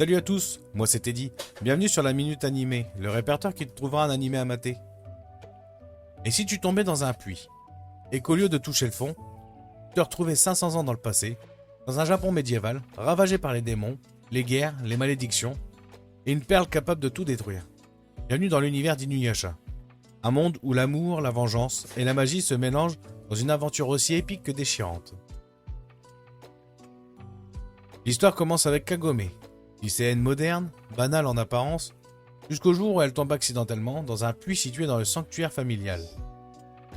Salut à tous, moi c'est Teddy. Bienvenue sur la Minute Animée, le répertoire qui te trouvera un animé à mater. Et si tu tombais dans un puits, et qu'au lieu de toucher le fond, tu te retrouvais 500 ans dans le passé, dans un Japon médiéval, ravagé par les démons, les guerres, les malédictions, et une perle capable de tout détruire. Bienvenue dans l'univers d'Inuyasha. Un monde où l'amour, la vengeance et la magie se mélangent dans une aventure aussi épique que déchirante. L'histoire commence avec Kagome, lycéenne moderne, banale en apparence, jusqu'au jour où elle tombe accidentellement dans un puits situé dans le sanctuaire familial.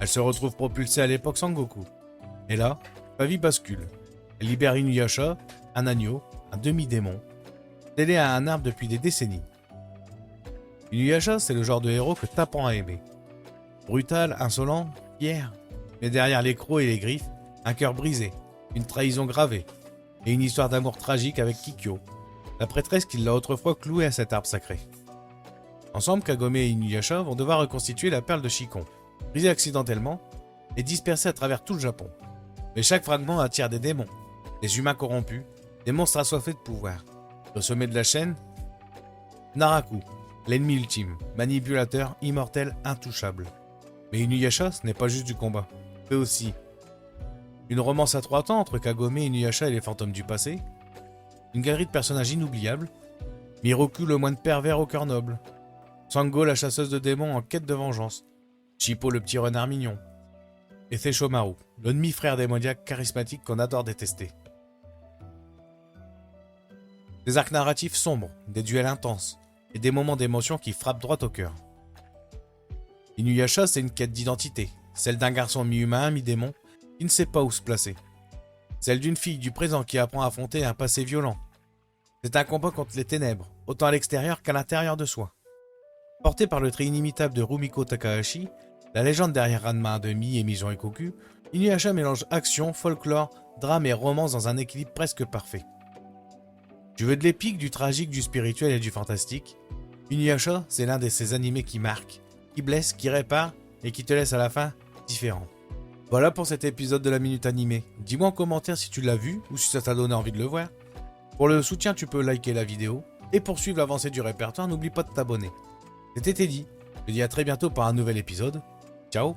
Elle se retrouve propulsée à l'époque Sangoku. Et là, sa vie bascule. Elle libère Inuyasha, un agneau, un demi-démon, scellé à un arbre depuis des décennies. Inuyasha, c'est le genre de héros que t'apprends à aimer. Brutal, insolent, fier, mais derrière les crocs et les griffes, un cœur brisé, une trahison gravée, et une histoire d'amour tragique avec Kikyo, la prêtresse qui l'a autrefois cloué à cet arbre sacré. Ensemble, Kagome et Inuyasha vont devoir reconstituer la perle de Shikon, brisée accidentellement et dispersée à travers tout le Japon. Mais chaque fragment attire des démons, des humains corrompus, des monstres assoiffés de pouvoir. Au sommet de la chaîne, Naraku, l'ennemi ultime, manipulateur, immortel, intouchable. Mais Inuyasha, ce n'est pas juste du combat, mais aussi une romance à trois temps entre Kagome, Inuyasha et les fantômes du passé, une galerie de personnages inoubliables, Miroku le moine pervers au cœur noble, Sango la chasseuse de démons en quête de vengeance, Shippo le petit renard mignon, et Seishomaru, le demi-frère démoniaque charismatique qu'on adore détester. Des arcs narratifs sombres, des duels intenses, et des moments d'émotion qui frappent droit au cœur. Inuyasha, c'est une quête d'identité, celle d'un garçon mi-humain, mi-démon, qui ne sait pas où se placer. Celle d'une fille du présent qui apprend à affronter un passé violent. C'est un combat contre les ténèbres, autant à l'extérieur qu'à l'intérieur de soi. Porté par le trait inimitable de Rumiko Takahashi, la légende derrière Ranma 1/2 et Mijon Ikoku, Inuyasha mélange action, folklore, drame et romance dans un équilibre presque parfait. Tu veux de l'épique, du tragique, du spirituel et du fantastique? Inuyasha, c'est l'un de ces animés qui marquent, qui blesse, qui répare et qui te laisse à la fin différent. Voilà pour cet épisode de la Minute Animée. Dis-moi en commentaire si tu l'as vu ou si ça t'a donné envie de le voir. Pour le soutien, tu peux liker la vidéo. Et pour suivre l'avancée du répertoire, n'oublie pas de t'abonner. C'était Teddy. Je te dis à très bientôt pour un nouvel épisode. Ciao.